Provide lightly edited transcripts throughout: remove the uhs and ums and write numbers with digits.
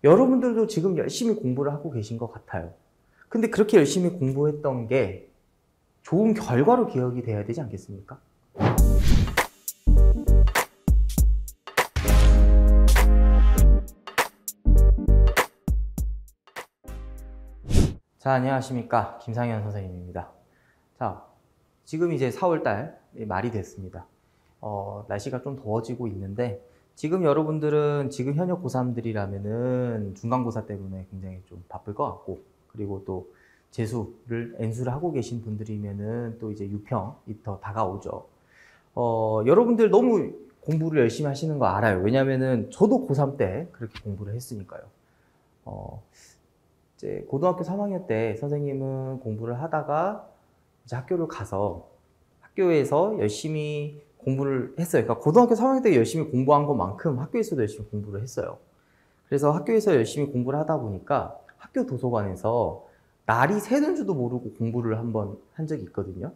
여러분들도 지금 열심히 공부를 하고 계신 것 같아요. 근데 그렇게 열심히 공부했던 게 좋은 결과로 기억이 돼야 되지 않겠습니까? 자, 안녕하십니까. 김상현 선생님입니다. 자, 지금 이제 4월달 말이 됐습니다. 날씨가 좀 더워지고 있는데, 지금 여러분들은 지금 현역 고3들이라면은 중간고사 때문에 굉장히 좀 바쁠 것 같고, 그리고 또 N수를 하고 계신 분들이면은 또 이제 유평이 더 다가오죠. 여러분들 너무 공부를 열심히 하시는 거 알아요. 왜냐면은 저도 고3 때 그렇게 공부를 했으니까요. 이제 고등학교 3학년 때 선생님은 공부를 하다가 이제 학교를 가서 학교에서 열심히 공부를 했어요. 그러니까 고등학교 3학년 때 열심히 공부한 것만큼 학교에서도 열심히 공부를 했어요. 그래서 학교에서 열심히 공부를 하다 보니까 학교 도서관에서 날이 새는 줄도 모르고 공부를 한번 한 적이 있거든요.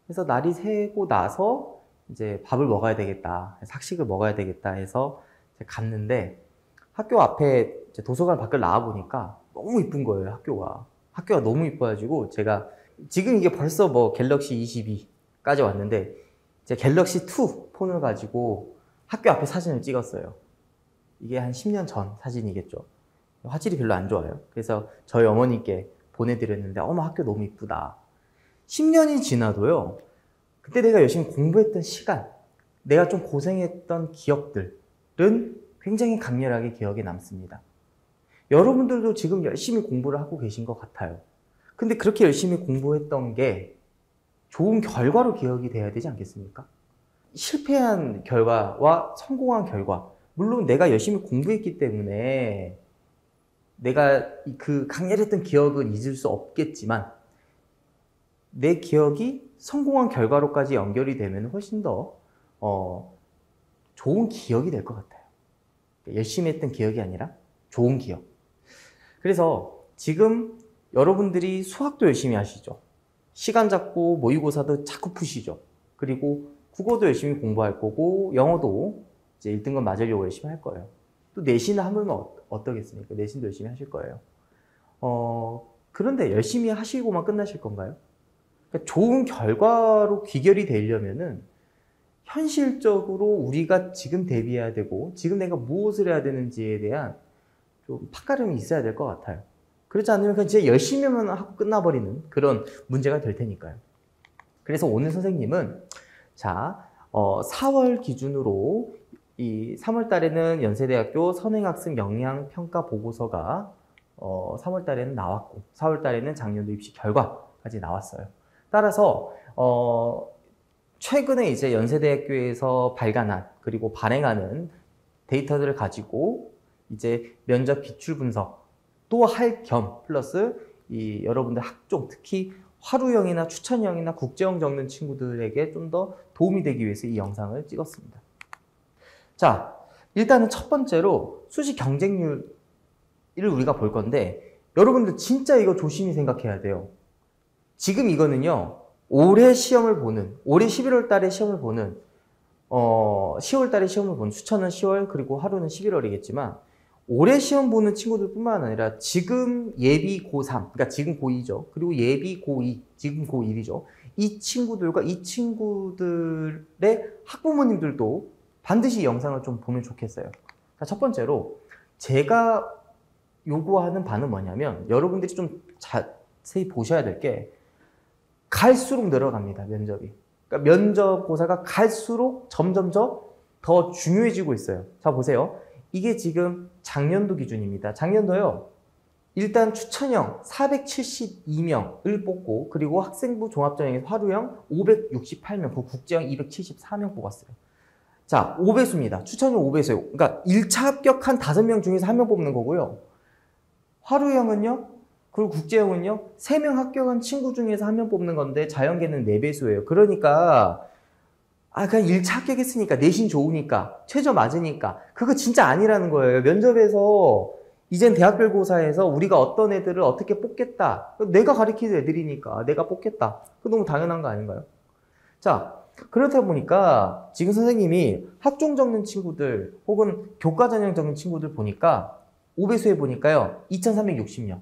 그래서 날이 새고 나서 이제 밥을 먹어야 되겠다, 학식을 먹어야 되겠다 해서 갔는데, 학교 앞에 이제 도서관 밖을 나와 보니까 너무 이쁜 거예요. 학교가 너무 이뻐가지고, 제가 지금 이게 벌써 뭐 갤럭시 22까지 왔는데, 이제 갤럭시 2 폰을 가지고 학교 앞에 사진을 찍었어요. 이게 한 10년 전 사진이겠죠. 화질이 별로 안 좋아요. 그래서 저희 어머니께 보내드렸는데, 어머, 학교 너무 이쁘다. 10년이 지나도요, 그때 내가 열심히 공부했던 시간, 내가 좀 고생했던 기억들은 굉장히 강렬하게 기억에 남습니다. 여러분들도 지금 열심히 공부를 하고 계신 것 같아요. 근데 그렇게 열심히 공부했던 게 좋은 결과로 기억이 돼야 되지 않겠습니까? 실패한 결과와 성공한 결과, 물론 내가 열심히 공부했기 때문에 내가 그 강렬했던 기억은 잊을 수 없겠지만, 내 기억이 성공한 결과로까지 연결이 되면 훨씬 더 좋은 기억이 될 것 같아요. 열심히 했던 기억이 아니라 좋은 기억. 그래서 지금 여러분들이 수학도 열심히 하시죠. 시간 잡고 모의고사도 자꾸 푸시죠. 그리고 국어도 열심히 공부할 거고, 영어도 이제 1등급 맞으려고 열심히 할 거예요. 또 내신을 하면 어떠겠습니까? 내신도 열심히 하실 거예요. 그런데 열심히 하시고만 끝나실 건가요? 그러니까 좋은 결과로 귀결이 되려면은 현실적으로 우리가 지금 대비해야 되고, 지금 내가 무엇을 해야 되는지에 대한 좀 팍가름이 있어야 될 것 같아요. 그렇지 않으면 그냥 진짜 열심히만 하고 끝나버리는 그런 문제가 될 테니까요. 그래서 오늘 선생님은, 자, 4월 기준으로 이 3월 달에는 연세대학교 선행학습 역량평가 보고서가 3월 달에는 나왔고, 4월 달에는 작년도 입시 결과까지 나왔어요. 따라서 최근에 이제 연세대학교에서 발간한, 그리고 발행하는 데이터들을 가지고 이제 면접 기출 분석도 할 겸, 플러스 이 여러분들 학종, 특히 화루형이나 추천형이나 국제형 적는 친구들에게 좀 더 도움이 되기 위해서 이 영상을 찍었습니다. 자, 일단은 첫 번째로 수시 경쟁률을 우리가 볼 건데, 여러분들 진짜 이거 조심히 생각해야 돼요. 지금 이거는요, 올해 11월 달에 시험을 보는, 10월 달에 시험을 보는, 추천은 10월, 그리고 하루는 11월이겠지만, 올해 시험 보는 친구들 뿐만 아니라 지금 예비 고3, 그러니까 지금 고2죠. 그리고 예비 고2, 지금 고1이죠. 이 친구들과 이 친구들의 학부모님들도 반드시 이 영상을 좀 보면 좋겠어요. 자, 첫 번째로 제가 요구하는 바는 뭐냐면, 여러분들이 좀 자세히 보셔야 될 게, 갈수록 늘어갑니다, 면접이. 그러니까 면접고사가 갈수록 점점점 더 중요해지고 있어요. 자, 보세요. 이게 지금 작년도 기준입니다. 작년도요, 일단 추천형 472명을 뽑고, 그리고 학생부 종합전형에서 화루형 568명, 그 국제형 274명 뽑았어요. 자, 5배수입니다. 추천형 5배수예요. 그러니까 1차 합격한 5명 중에서 1명 뽑는 거고요. 화루형은요, 그리고 국제형은요, 3명 합격한 친구 중에서 1명 뽑는 건데, 자연계는 4배수예요. 그러니까 그냥 1차 합격했으니까, 내신 좋으니까, 최저 맞으니까, 그거 진짜 아니라는 거예요. 면접에서 이젠 대학별고사에서 우리가 어떤 애들을 어떻게 뽑겠다, 내가 가르치는 애들이니까 내가 뽑겠다, 그거 너무 당연한 거 아닌가요? 자, 그렇다 보니까 지금 선생님이 학종 적는 친구들 혹은 교과 전형 적는 친구들 보니까 5배수 해보니까요, 2360명.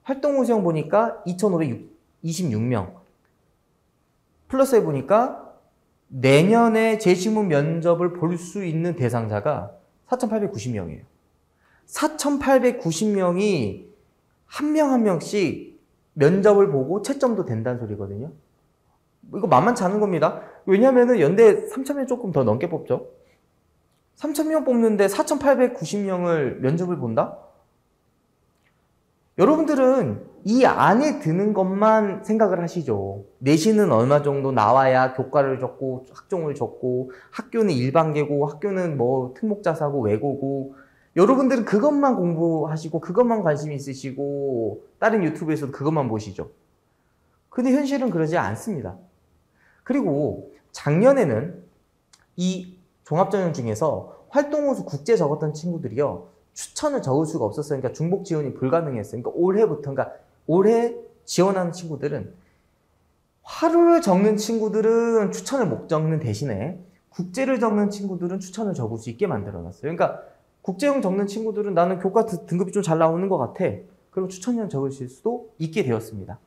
활동호 수용 보니까 2526명. 플러스 해보니까 내년에 재신문 면접을 볼 수 있는 대상자가 4890명이에요. 4890명이 한 명 한 명씩 면접을 보고 채점도 된다는 소리거든요. 이거 만만치 않은 겁니다. 왜냐면은 연대 3000명 조금 더 넘게 뽑죠. 3000명 뽑는데 4890명을 면접을 본다? 여러분들은 이 안에 드는 것만 생각을 하시죠. 내신은 얼마 정도 나와야 교과를 적고 학종을 적고 학교는 일반계고 학교는 뭐 특목자사고 외고고 여러분들은 그것만 공부하시고 그것만 관심 있으시고 다른 유튜브에서도 그것만 보시죠. 근데 현실은 그러지 않습니다. 그리고 작년에는 이 종합전형 중에서 활동호수 국제 적었던 친구들이요. 추천을 적을 수가 없었어요. 그러니까 중복 지원이 불가능했어요. 그러니까 그러니까 올해 지원하는 친구들은 화루를 적는 친구들은 추천을 못 적는 대신에 국제를 적는 친구들은 추천을 적을 수 있게 만들어놨어요. 그러니까 국제형 적는 친구들은 나는 교과 등급이 좀 잘 나오는 것 같아. 그럼 추천형 적으실 수도 있게 되었습니다.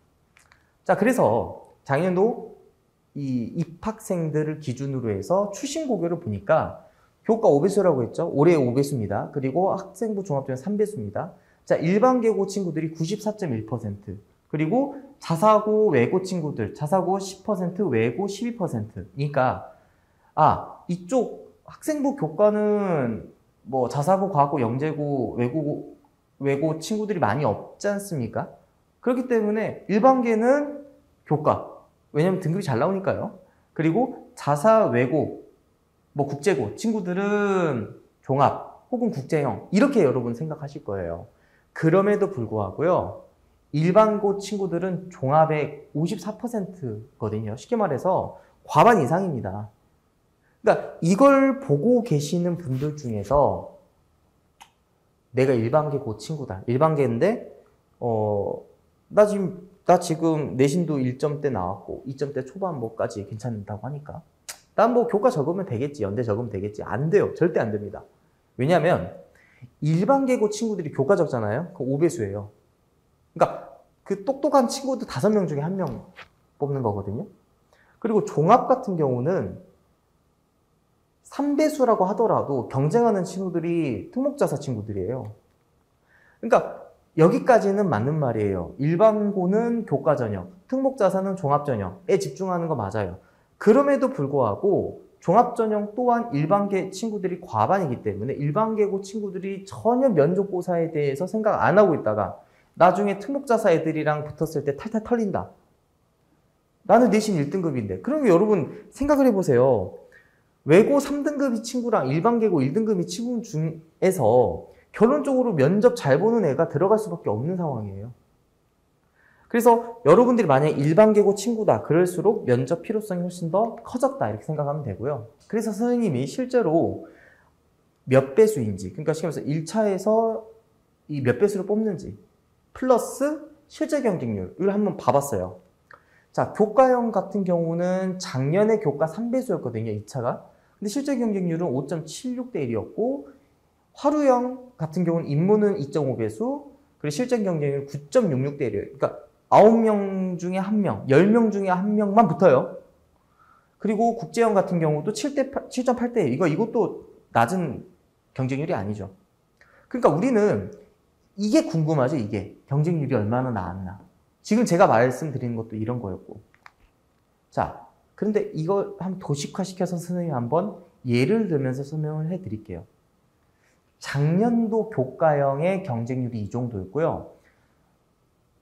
자, 그래서 작년도 이 입학생들을 기준으로 해서 추신 고교를 보니까 교과 5배수라고 했죠. 올해 5배수입니다. 그리고 학생부 종합전형 3배수입니다. 자, 일반계고 친구들이 94.1%, 그리고 자사고 외고 친구들, 자사고 10%, 외고 12%니까 이쪽 학생부 교과는 뭐 자사고, 과학고, 영재고, 외고 친구들이 많이 없지 않습니까? 그렇기 때문에 일반계는 교과, 왜냐면 등급이 잘 나오니까요. 그리고 자사, 외고, 뭐 국제고 친구들은 종합 혹은 국제형 이렇게 여러분 생각하실 거예요. 그럼에도 불구하고요, 일반고 친구들은 종합의 54%거든요. 쉽게 말해서 과반 이상입니다. 그러니까 이걸 보고 계시는 분들 중에서 내가 일반계고 친구다. 일반계인데 나 지금 내신도 1점대 나왔고 2점대 초반 뭐까지 괜찮다고 하니까 난 뭐 교과 적으면 되겠지, 연대 적으면 되겠지. 안 돼요. 절대 안 됩니다. 왜냐하면 일반계고 친구들이 교과 적잖아요. 그 5배수예요. 그러니까 그 똑똑한 친구들 5명 중에 1명 뽑는 거거든요. 그리고 종합 같은 경우는 3배수라고 하더라도 경쟁하는 친구들이 특목자사 친구들이에요. 그러니까 여기까지는 맞는 말이에요. 일반고는 교과 전형, 특목자사는 종합 전형에 집중하는 거 맞아요. 그럼에도 불구하고 종합전형 또한 일반계 친구들이 과반이기 때문에 일반계고 친구들이 전혀 면접고사에 대해서 생각 안 하고 있다가 나중에 특목자사 애들이랑 붙었을 때 탈탈 털린다. 나는 내신 1등급인데. 그러면 여러분 생각을 해보세요. 외고 3등급이 친구랑 일반계고 1등급이 친구 중에서 결론적으로 면접 잘 보는 애가 들어갈 수밖에 없는 상황이에요. 그래서 여러분들이 만약에 일반계고 친구다 그럴수록 면접 필요성이 훨씬 더 커졌다 이렇게 생각하면 되고요. 그래서 선생님이 실제로 몇 배수인지, 그러니까 쉽게 말해서 1차에서 이 몇 배수를 뽑는지 플러스 실제 경쟁률을 한번 봐봤어요. 자, 교과형 같은 경우는 작년에 교과 3배수였거든요, 2차가. 근데 실제 경쟁률은 5.76대 1이었고 화루형 같은 경우는 인문은 2.5배수, 그리고 실전 경쟁률 9.66대 1이에요. 그러니까 9명 중에 1명, 10명 중에 1명만 붙어요. 그리고 국제형 같은 경우도 7.8대 1. 이것도 낮은 경쟁률이 아니죠. 그러니까 우리는 이게 궁금하죠, 이게. 경쟁률이 얼마나 나왔나. 지금 제가 말씀드리는 것도 이런 거였고. 자, 그런데 이걸 한번 도식화시켜서 선생님이 한번 예를 들면서 설명을 해드릴게요. 작년도 교과형의 경쟁률이 이 정도였고요.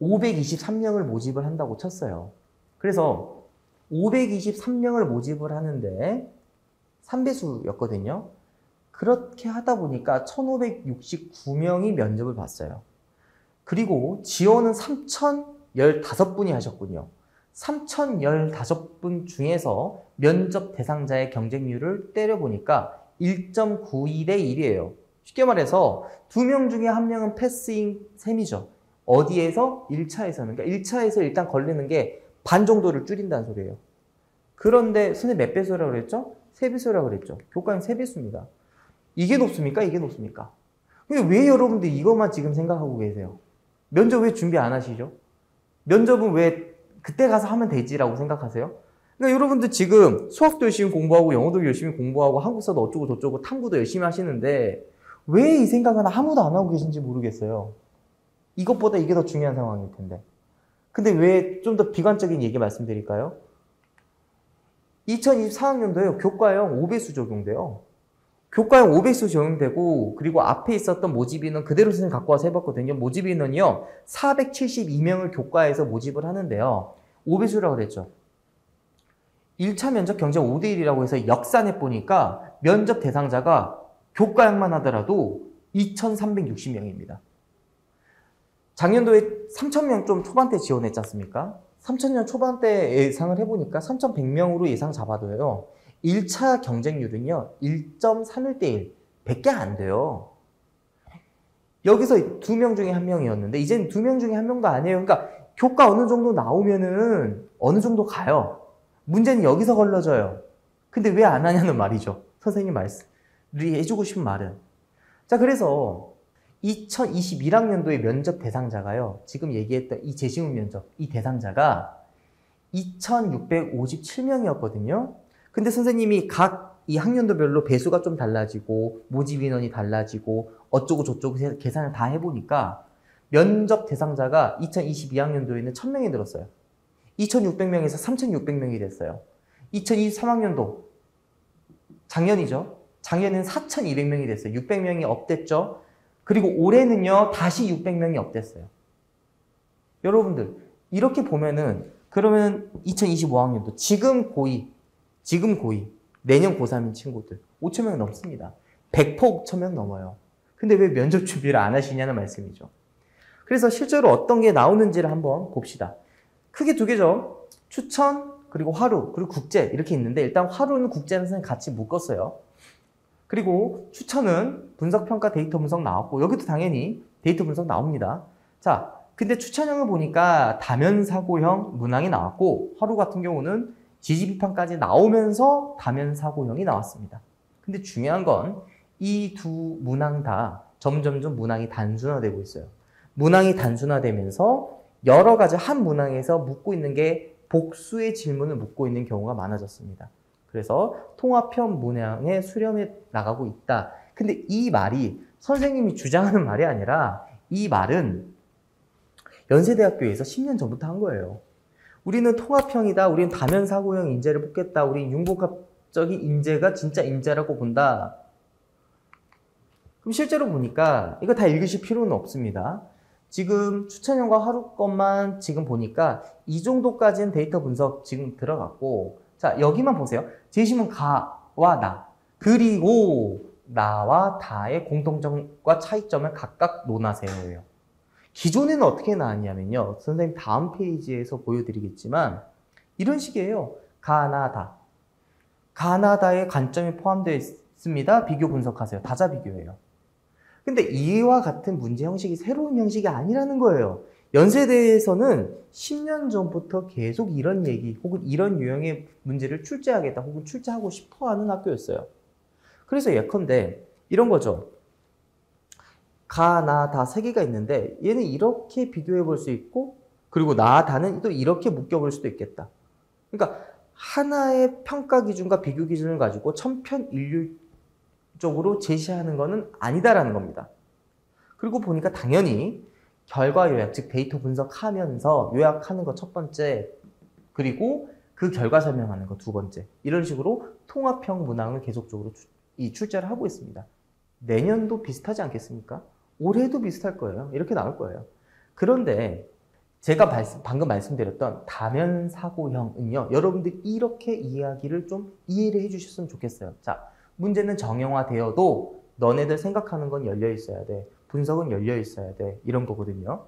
523명을 모집을 한다고 쳤어요. 그래서 523명을 모집을 하는데 3배수였거든요. 그렇게 하다 보니까 1569명이 면접을 봤어요. 그리고 지원은 3015분이 하셨군요. 3015분 중에서 면접 대상자의 경쟁률을 때려보니까 1.92대 1이에요. 쉽게 말해서 2명 중에 1명은 패스인 셈이죠. 어디에서? 1차에서는. 그러니까 1차에서 일단 걸리는 게 반 정도를 줄인다는 소리예요. 그런데 선생님 몇 배수라고 그랬죠? 3배수라고 그랬죠. 교과형 3배수입니다. 이게 높습니까? 이게 높습니까? 근데 왜 여러분들 이것만 지금 생각하고 계세요? 면접 왜 준비 안 하시죠? 면접은 왜 그때 가서 하면 되지라고 생각하세요? 그러니까 여러분들 지금 수학도 열심히 공부하고 영어도 열심히 공부하고 한국사도 어쩌고 저쩌고 탐구도 열심히 하시는데 왜 이 생각은 아무도 안 하고 계신지 모르겠어요. 이것보다 이게 더 중요한 상황일 텐데. 근데 왜 좀 더 비관적인 얘기 말씀드릴까요? 2024학년도에 교과형 5배수 적용돼요. 교과형 5배수 적용되고 그리고 앞에 있었던 모집인원 그대로 선생님 갖고 와서 해봤거든요. 모집인원이요. 472명을 교과에서 모집을 하는데요. 5배수라고 그랬죠. 1차 면접 경쟁 5대1이라고 해서 역산해 보니까 면접 대상자가 교과형만 하더라도 2,360명입니다. 작년도에 3,000명 좀 초반대 지원했지 않습니까? 3,000명 초반대 예상을 해보니까 3,100명으로 예상 잡아둬요. 1차 경쟁률은요, 1.31대1, 100개 안 돼요. 여기서 2명 중에 1명이었는데, 이제는 2명 중에 1명도 아니에요. 그러니까, 교과 어느 정도 나오면은 어느 정도 가요. 문제는 여기서 걸러져요. 근데 왜 안 하냐는 말이죠. 선생님 말씀이 해주고 싶은 말은. 자, 그래서 2021학년도의 면접 대상자가요, 지금 얘기했던 이 재시험 면접, 이 대상자가 2,657명이었거든요. 근데 선생님이 각 이 학년도별로 배수가 좀 달라지고 모집 인원이 달라지고 어쩌고 저쩌고 계산을 다 해보니까 면접 대상자가 2022학년도에는 1,000명이 늘었어요. 2,600명에서 3,600명이 됐어요. 2023학년도 작년이죠. 작년에는 4,200명이 됐어요. 600명이 업됐죠. 그리고 올해는요 다시 600명이 업됐어요. 여러분들 이렇게 보면은 그러면 2025학년도 지금 고2 내년 고3인 친구들 5,000명 넘습니다. 100% 5,000명 넘어요. 근데 왜 면접 준비를 안 하시냐는 말씀이죠. 그래서 실제로 어떤 게 나오는지를 한번 봅시다. 크게 두 개죠. 추천, 그리고 화루, 그리고 국제 이렇게 있는데 일단 화루는 국제는 선생님 같이 묶었어요. 그리고 추천은 분석평가 데이터 분석 나왔고 여기도 당연히 데이터 분석 나옵니다. 자, 근데 추천형을 보니까 다면사고형 문항이 나왔고 화루 같은 경우는 지지비판까지 나오면서 다면사고형이 나왔습니다. 근데 중요한 건 이 두 문항 다 점점점 문항이 단순화되고 있어요. 문항이 단순화되면서 여러 가지 한 문항에서 묻고 있는 게 복수의 질문을 묻고 있는 경우가 많아졌습니다. 그래서 통합형 문항에 수렴해 나가고 있다. 근데 이 말이 선생님이 주장하는 말이 아니라 이 말은 연세대학교에서 10년 전부터 한 거예요. 우리는 통합형이다. 우리는 다면사고형 인재를 뽑겠다. 우리는 융복합적인 인재가 진짜 인재라고 본다. 그럼 실제로 보니까 이거 다 읽으실 필요는 없습니다. 지금 추천형과 하루 것만 지금 보니까 이 정도까지는 데이터 분석 지금 들어갔고 자 여기만 보세요. 제시문 가와 나 그리고 나와 다의 공통점과 차이점을 각각 논하세요예요. 기존에는 어떻게 나왔냐면요. 선생님 다음 페이지에서 보여드리겠지만 이런 식이에요. 가, 나, 다. 가나다의 관점이 포함되어 있습니다. 비교 분석하세요. 다자 비교예요. 근데 이와 같은 문제 형식이 새로운 형식이 아니라는 거예요. 연세대에서는 10년 전부터 계속 이런 얘기 혹은 이런 유형의 문제를 출제하겠다 혹은 출제하고 싶어하는 학교였어요. 그래서 예컨대 이런 거죠. 가, 나, 다 세 개가 있는데 얘는 이렇게 비교해 볼 수 있고 그리고 나, 다는 또 이렇게 묶여볼 수도 있겠다. 그러니까 하나의 평가 기준과 비교 기준을 가지고 천편일률적으로 제시하는 것은 아니다라는 겁니다. 그리고 보니까 당연히 결과 요약, 즉 데이터 분석하면서 요약하는 거 첫 번째, 그리고 그 결과 설명하는 거 두 번째, 이런 식으로 통합형 문항을 계속적으로 출제를 하고 있습니다. 내년도 비슷하지 않겠습니까? 올해도 비슷할 거예요. 이렇게 나올 거예요. 그런데 제가 방금 말씀드렸던 다면사고형은요. 여러분들이 이렇게 이야기를 좀 이해를 해주셨으면 좋겠어요. 자, 문제는 정형화되어도 너네들 생각하는 건 열려 있어야 돼. 분석은 열려 있어야 돼. 이런 거거든요.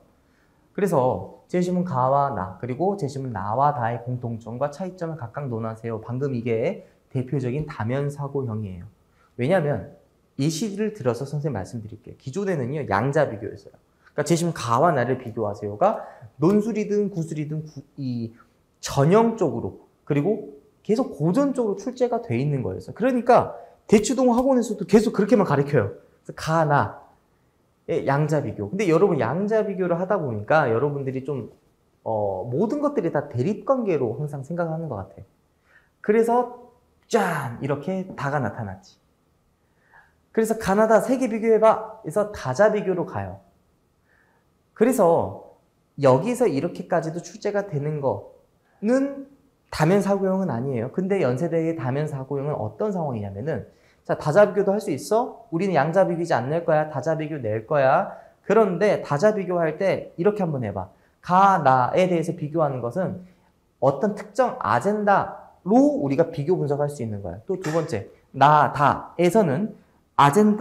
그래서 제시문 가와 나 그리고 제시문 나와 다의 공통점과 차이점을 각각 논하세요. 방금 이게 대표적인 다면사고형이에요. 왜냐하면 예시를 들어서 선생님 말씀드릴게요. 기존에는요 양자 비교였어요. 그러니까 제시문 가와 나를 비교하세요가 논술이든 구술이든 이 전형적으로 그리고 계속 고전적으로 출제가 돼 있는 거였어요. 그러니까 대치동 학원에서도 계속 그렇게만 가르쳐요. 그래서 가, 나 양자 비교. 근데 여러분 양자 비교를 하다 보니까 여러분들이 좀 모든 것들이 다 대립관계로 항상 생각하는 것 같아. 그래서 짠! 이렇게 다가 나타났지. 그래서 가나다 세계 비교해봐. 그래서 다자 비교로 가요. 그래서 여기서 이렇게까지도 출제가 되는 거는 다면 사고형은 아니에요. 근데 연세대의 다면 사고형은 어떤 상황이냐면은 자, 다자 비교도 할 수 있어? 우리는 양자 비교지 않을 거야. 다자 비교 낼 거야. 그런데 다자 비교할 때 이렇게 한번 해봐. 가, 나에 대해서 비교하는 것은 어떤 특정 아젠다로 우리가 비교 분석할 수 있는 거야. 또 두 번째, 나, 다에서는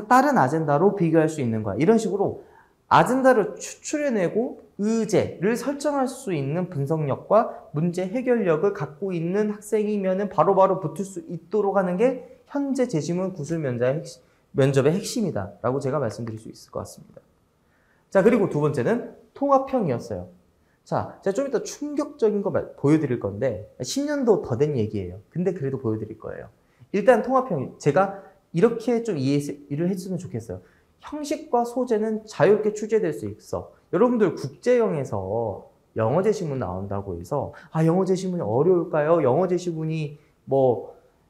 다른 아젠다로 비교할 수 있는 거야. 이런 식으로 아젠다를 추출해내고 의제를 설정할 수 있는 분석력과 문제 해결력을 갖고 있는 학생이면 바로바로 붙을 수 있도록 하는 게 현재 재시문 구술 면접의 핵심이다 라고 제가 말씀드릴 수 있을 것 같습니다. 자, 그리고 두 번째는 통합형이었어요. 자, 제가 좀 이따 충격적인 거 보여드릴 건데 10년도 더 된 얘기예요. 근데 그래도 보여드릴 거예요. 일단 통합형, 제가 이렇게 좀 이해를 했으면 좋겠어요. 형식과 소재는 자유롭게 출제될 수 있어. 여러분들 국제형에서 영어 제시문 나온다고 해서 영어 제시문이 어려울까요? 영어 제시문이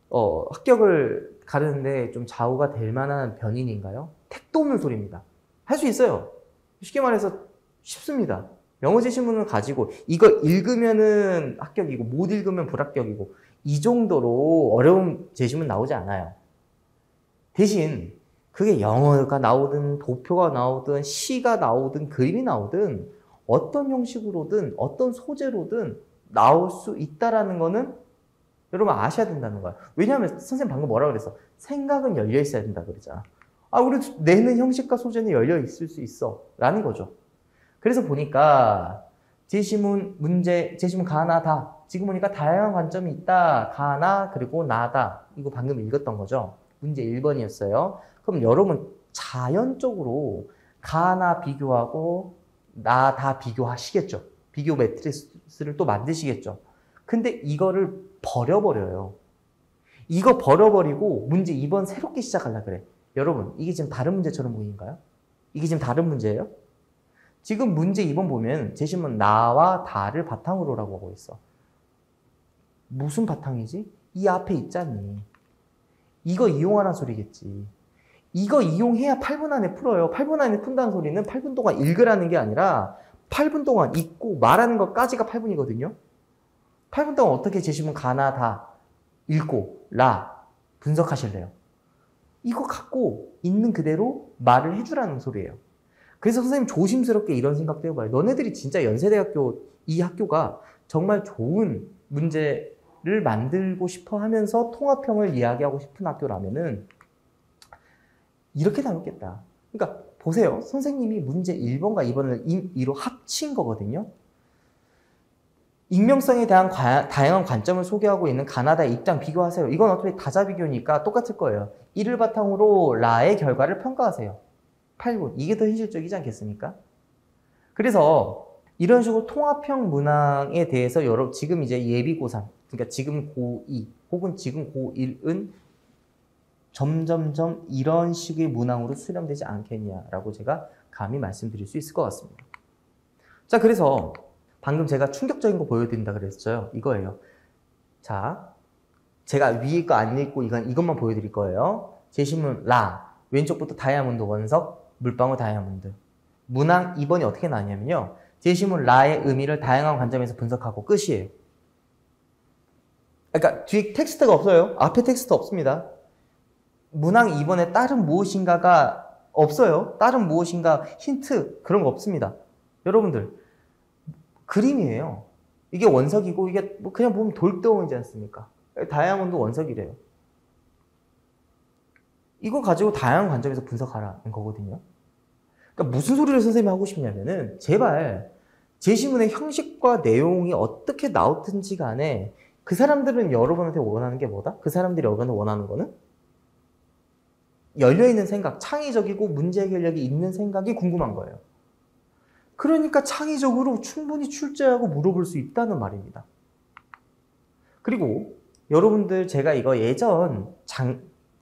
합격을 가르는데 좀 좌우가 될 만한 변인인가요? 택도 없는 소리입니다. 할 수 있어요. 쉽게 말해서 쉽습니다. 영어 제시문을 가지고 이거 읽으면은 합격이고 못 읽으면 불합격이고 이 정도로 어려운 제시문 나오지 않아요. 대신 그게 영어가 나오든 도표가 나오든 시가 나오든 그림이 나오든 어떤 형식으로든 어떤 소재로든 나올 수 있다라는 거는 여러분 아셔야 된다는 거야. 왜냐하면 선생님 방금 뭐라고 그랬어? 생각은 열려 있어야 된다 그러잖아. 우리 내는 형식과 소재는 열려 있을 수 있어 라는 거죠. 그래서 보니까 제시문 문제, 제시문 가나 다 지금 보니까 다양한 관점이 있다. 가나 그리고 나다. 이거 방금 읽었던 거죠. 문제 1번이었어요. 그럼 여러분 자연적으로 가나 비교하고 나 다 비교하시겠죠. 비교 매트리스를 또 만드시겠죠. 근데 이거를 버려버려요. 이거 버려버리고 문제 2번 새롭게 시작하려고 그래. 여러분 이게 지금 다른 문제처럼 보이는가요? 이게 지금 다른 문제예요? 지금 문제 2번 보면 제시문 나와 다를 바탕으로라고 하고 있어. 무슨 바탕이지? 이 앞에 있잖니. 이거 이용하라는 소리겠지. 이거 이용해야 8분 안에 풀어요. 8분 안에 푼다는 소리는 8분 동안 읽으라는 게 아니라 8분 동안 읽고 말하는 것까지가 8분이거든요. 8분 동안 어떻게 제시문 가나 다 읽고 라 분석하실래요? 이거 갖고 있는 그대로 말을 해주라는 소리예요. 그래서 선생님 조심스럽게 이런 생각도 해봐요. 너네들이 진짜 연세대학교 이 학교가 정말 좋은 문제를 만들고 싶어 하면서 통합형을 이야기하고 싶은 학교라면은 이렇게 나오겠다. 그러니까 보세요. 선생님이 문제 1번과 2번을 임의로 합친 거거든요. 익명성에 대한 다양한 관점을 소개하고 있는 가나다의 입장 비교하세요. 이건 어차피 다자 비교니까 똑같을 거예요. 이를 바탕으로 라의 결과를 평가하세요. 8분. 이게 더 현실적이지 않겠습니까? 그래서 이런 식으로 통합형 문항에 대해서 지금 이제 예비 고3, 그러니까 지금 고2 혹은 지금 고1은 점점점 이런 식의 문항으로 수렴되지 않겠냐라고 제가 감히 말씀드릴 수 있을 것 같습니다. 자, 그래서 방금 제가 충격적인 거 보여드린다 그랬어요. 이거예요. 자, 제가 위에 거 안 읽고 이것만 보여드릴 거예요. 제시문 라, 왼쪽부터 다이아몬드 원석, 물방울 다이아몬드. 문항 2번이 어떻게 나냐면요. 제시문 라의 의미를 다양한 관점에서 분석하고 끝이에요. 그러니까 뒤에 텍스트가 없어요. 앞에 텍스트 없습니다. 문항 2번에 다른 무엇인가가 없어요. 다른 무엇인가 힌트 그런 거 없습니다. 여러분들 그림이에요. 이게 원석이고 이게 뭐 그냥 보면 돌덩이지 않습니까? 다이아몬드 원석이래요. 이거 가지고 다양한 관점에서 분석하라는 거거든요. 그러니까 무슨 소리를 선생님이 하고 싶냐면은 제발 제시문의 형식과 내용이 어떻게 나오든지 간에 그 사람들은 여러분한테 원하는 게 뭐다? 그 사람들이 여러분한테 원하는 거는 열려있는 생각, 창의적이고 문제 해결력이 있는 생각이 궁금한 거예요. 그러니까 창의적으로 충분히 출제하고 물어볼 수 있다는 말입니다. 그리고 여러분들 제가 이거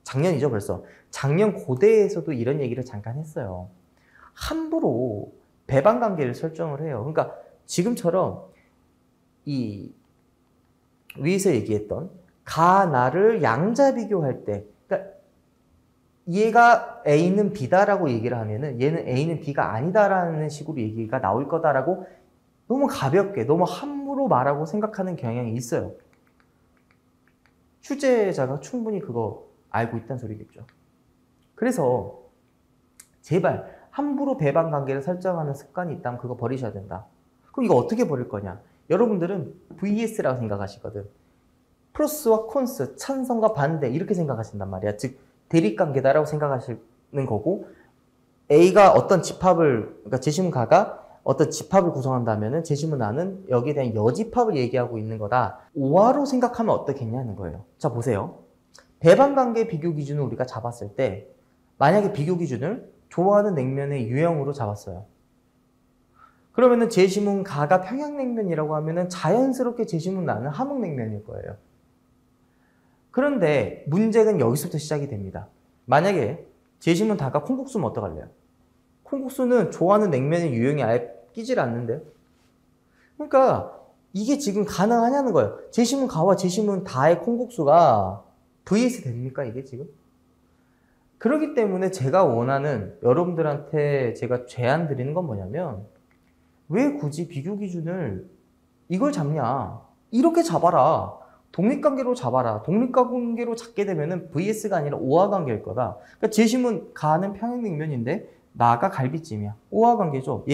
작년이죠 벌써. 작년 고대에서도 이런 얘기를 잠깐 했어요. 함부로 배반 관계를 설정을 해요. 그러니까 지금처럼 이 위에서 얘기했던 가, 나를 양자 비교할 때, 그러니까 얘가 A는 B다라고 얘기를 하면은 얘는 A는 B가 아니다라는 식으로 얘기가 나올 거다라고 너무 가볍게, 너무 함부로 말하고 생각하는 경향이 있어요. 취재자가 충분히 그거 알고 있다는 소리겠죠. 그래서 제발 함부로 배반 관계를 설정하는 습관이 있다면 그거 버리셔야 된다. 그럼 이거 어떻게 버릴 거냐? 여러분들은 VS라고 생각하시거든. 프로스와 콘스, 찬성과 반대 이렇게 생각하신단 말이야. 즉 대립관계다라고 생각하시는 거고, A가 어떤 집합을, 그러니까 제시문 가가 어떤 집합을 구성한다면은 제시문 나는 여기에 대한 여집합을 얘기하고 있는 거다. 오화로 생각하면 어떻겠냐는 거예요. 자 보세요. 배반관계 비교 기준을 우리가 잡았을 때 만약에 비교 기준을 좋아하는 냉면의 유형으로 잡았어요. 그러면은 제시문 가가 평양냉면이라고 하면은 자연스럽게 제시문 나는 함흥냉면일 거예요. 그런데 문제는 여기서부터 시작이 됩니다. 만약에 제시문 다가 콩국수면 어떡할래요? 콩국수는 좋아하는 냉면의 유형이 아예 끼질 않는데요. 그러니까 이게 지금 가능하냐는 거예요. 제시문 가와 제시문 다의 콩국수가 VS 됩니까 이게 지금? 그렇기 때문에 제가 원하는 여러분들한테 제가 제안 드리는 건 뭐냐면 왜 굳이 비교 기준을 이걸 잡냐? 이렇게 잡아라. 독립관계로 잡아라. 독립관계로 잡게 되면은 VS가 아니라 오화관계일 거다. 그러니까 제시문 가는 평양냉면인데 나가 갈비찜이야. 오화관계죠.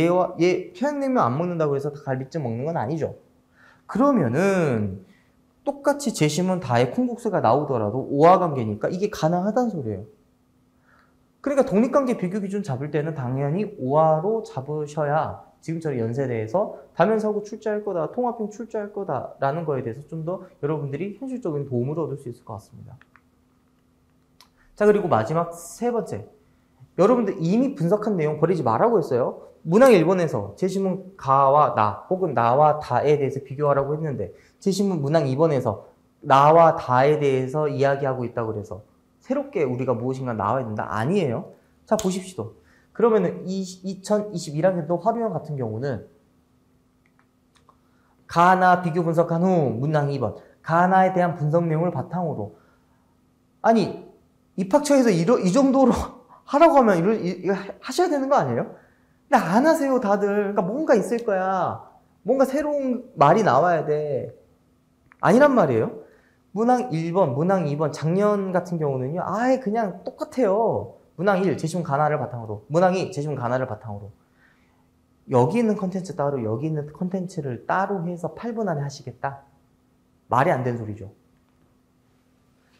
얘 평양냉면 안 먹는다고 해서 갈비찜 먹는 건 아니죠. 그러면은 똑같이 제시문 다의 콩국수가 나오더라도 오화관계니까 이게 가능하다는 소리예요. 그러니까 독립관계 비교 기준 잡을 때는 당연히 오화로 잡으셔야 지금처럼 연세대에서 다면사고 출제할 거다, 통합형 출제할 거다라는 거에 대해서 좀 더 여러분들이 현실적인 도움을 얻을 수 있을 것 같습니다. 자, 그리고 마지막 세 번째. 여러분들 이미 분석한 내용 버리지 말라고 했어요. 문항 1번에서 제시문 가와 나 혹은 나와 다에 대해서 비교하라고 했는데 제시문 문항 2번에서 나와 다에 대해서 이야기하고 있다고 그래서 새롭게 우리가 무엇인가 나와야 된다? 아니에요. 자, 보십시오. 그러면은 2021학년도 화류형 같은 경우는 가나 비교 분석한 후 문항 2번 가나에 대한 분석 내용을 바탕으로 아니 입학처에서 이 정도로 하라고 하면 이거 하셔야 되는 거 아니에요? 근데 안 하세요 다들. 그러니까 뭔가 있을 거야. 뭔가 새로운 말이 나와야 돼. 아니란 말이에요. 문항 1번, 문항 2번 작년 같은 경우는요 아예 그냥 똑같아요. 문항 1, 제시문 가나를 바탕으로. 문항 2, 제시문 가나를 바탕으로. 여기 있는 컨텐츠 따로 여기 있는 컨텐츠를 따로 해서 8분 안에 하시겠다? 말이 안 되는 소리죠.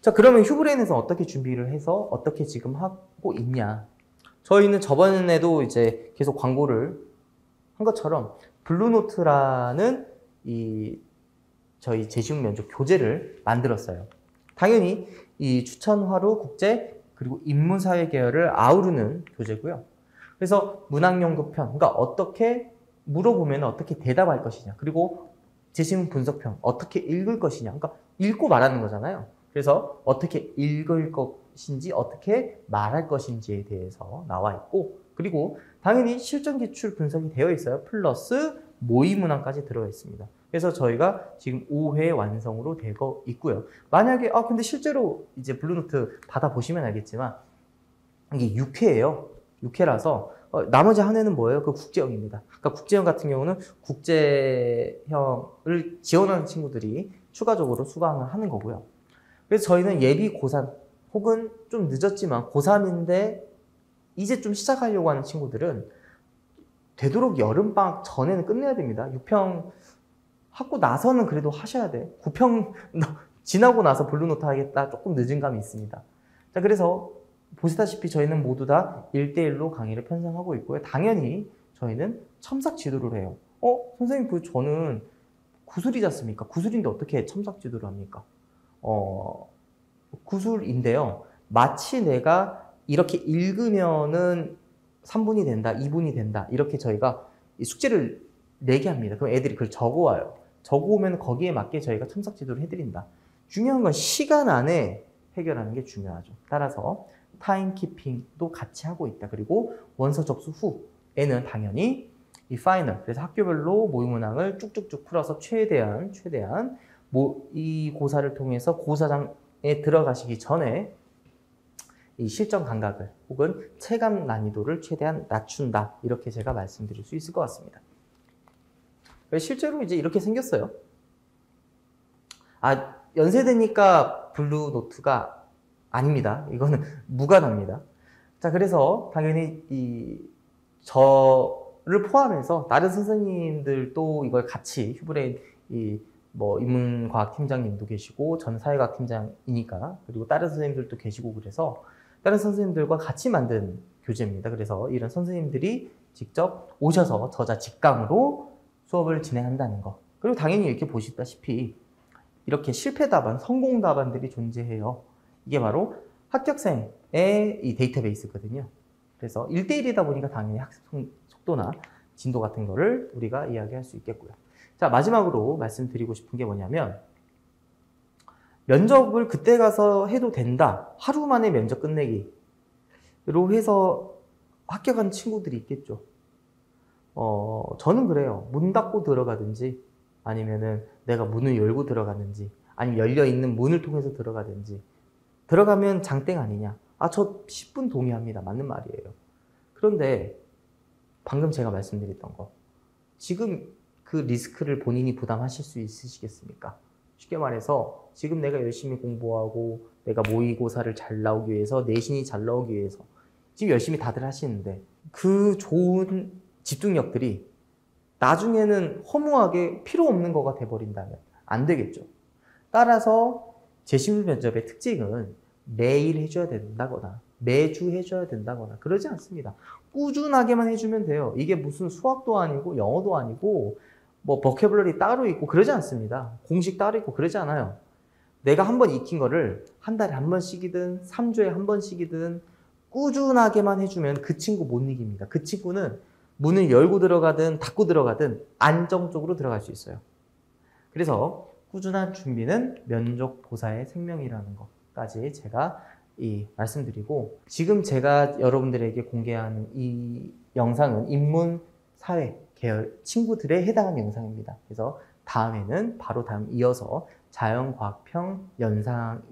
자, 그러면 휴브레인에서 어떻게 준비를 해서 어떻게 지금 하고 있냐? 저희는 저번에도 이제 계속 광고를 한 것처럼 블루노트라는 저희 제시문 면접 교재를 만들었어요. 당연히 이 추천화로 국제 그리고 인문사회 계열을 아우르는 교재고요. 그래서 문학연구편, 그러니까 어떻게 물어보면 어떻게 대답할 것이냐, 그리고 제시문 분석편, 어떻게 읽을 것이냐, 그러니까 읽고 말하는 거잖아요. 그래서 어떻게 읽을 것인지, 어떻게 말할 것인지에 대해서 나와 있고, 그리고 당연히 실전 기출 분석이 되어 있어요. 플러스 모의 문항까지 들어가 있습니다. 그래서 저희가 지금 5회 완성으로 되고 있고요. 만약에 근데 실제로 이제 블루노트 받아보시면 알겠지만 이게 6회예요. 6회라서 나머지 한 회는 뭐예요? 그 국제형입니다. 그러니까 국제형 같은 경우는 국제형을 지원하는 친구들이 추가적으로 수강을 하는 거고요. 그래서 저희는 예비 고3 혹은 좀 늦었지만 고3인데 이제 좀 시작하려고 하는 친구들은 되도록 여름방학 전에는 끝내야 됩니다. 6평 하고 나서는 그래도 하셔야 돼. 9평 지나고 나서 블루노트 하겠다. 조금 늦은 감이 있습니다. 자, 그래서 보시다시피 저희는 모두 다 1대1로 강의를 편성하고 있고요. 당연히 저희는 첨삭 지도를 해요. 선생님, 저는 구술이지 않습니까? 구술인데 어떻게 첨삭 지도를 합니까? 구술인데요. 마치 내가 이렇게 읽으면은 3분이 된다, 2분이 된다. 이렇게 저희가 숙제를 내게 합니다. 그럼 애들이 그걸 적어와요. 적어오면 거기에 맞게 저희가 첨삭 지도를 해드린다. 중요한 건 시간 안에 해결하는 게 중요하죠. 따라서 타임키핑도 같이 하고 있다. 그리고 원서 접수 후 N은 당연히 이 파이널, 그래서 학교별로 모의 문항을 쭉쭉쭉 풀어서 최대한 이 고사를 통해서 고사장에 들어가시기 전에 이 실전 감각을 혹은 체감 난이도를 최대한 낮춘다, 이렇게 제가 말씀드릴 수 있을 것 같습니다. 실제로 이제 이렇게 생겼어요. 연세대니까 블루 노트가 아닙니다. 이거는 무관합니다. 자, 그래서 당연히 저를 포함해서 다른 선생님들도 이걸 같이 휴브레인 인문과학 팀장님도 계시고 전 사회과학 팀장이니까, 그리고 다른 선생님들도 계시고, 그래서 다른 선생님들과 같이 만든 교재입니다. 그래서 이런 선생님들이 직접 오셔서 저자 직강으로 수업을 진행한다는 거. 그리고 당연히 이렇게 보시다시피 이렇게 실패 답안, 성공 답안들이 존재해요. 이게 바로 합격생의 이 데이터베이스거든요. 그래서 1대1이다 보니까 당연히 학습 속도나 진도 같은 거를 우리가 이야기할 수 있겠고요. 자, 마지막으로 말씀드리고 싶은 게 뭐냐면, 면접을 그때 가서 해도 된다, 하루 만에 면접 끝내기로 해서 합격한 친구들이 있겠죠. 저는 그래요. 문 닫고 들어가든지, 아니면은 내가 문을 열고 들어가든지, 아니면 열려있는 문을 통해서 들어가든지, 들어가면 장땡 아니냐. 저 10분 동의합니다. 맞는 말이에요. 그런데 방금 제가 말씀드렸던 거, 지금 그 리스크를 본인이 부담하실 수 있으시겠습니까? 쉽게 말해서 지금 내가 열심히 공부하고 내가 모의고사를 잘 나오기 위해서, 내신이 잘 나오기 위해서 지금 열심히 다들 하시는데, 그 좋은 집중력들이 나중에는 허무하게 필요 없는 거가 돼버린다면 안 되겠죠. 따라서 재심입 면접의 특징은 매일 해줘야 된다거나 매주 해줘야 된다거나 그러지 않습니다. 꾸준하게만 해주면 돼요. 이게 무슨 수학도 아니고 영어도 아니고 뭐 버캐블러리 따로 있고 그러지 않습니다. 공식 따로 있고 그러지 않아요. 내가 한번 익힌 거를 한 달에 한 번씩이든 3주에 한 번씩이든 꾸준하게만 해주면 그 친구 못 이깁니다. 그 친구는 문을 열고 들어가든 닫고 들어가든 안정적으로 들어갈 수 있어요. 그래서 꾸준한 준비는 면접고사의 생명이라는 것까지 제가 말씀드리고, 지금 제가 여러분들에게 공개하는 이 영상은 인문, 사회, 계열 친구들에 해당하는 영상입니다. 그래서 다음에는 바로 이어서 자연과학평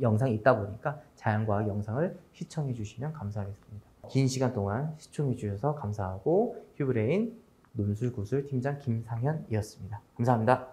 영상이 있다 보니까 자연과학 영상을 시청해 주시면 감사하겠습니다. 긴 시간 동안 시청해 주셔서 감사하고, 휴브레인 논술구술 팀장 김상현이었습니다. 감사합니다.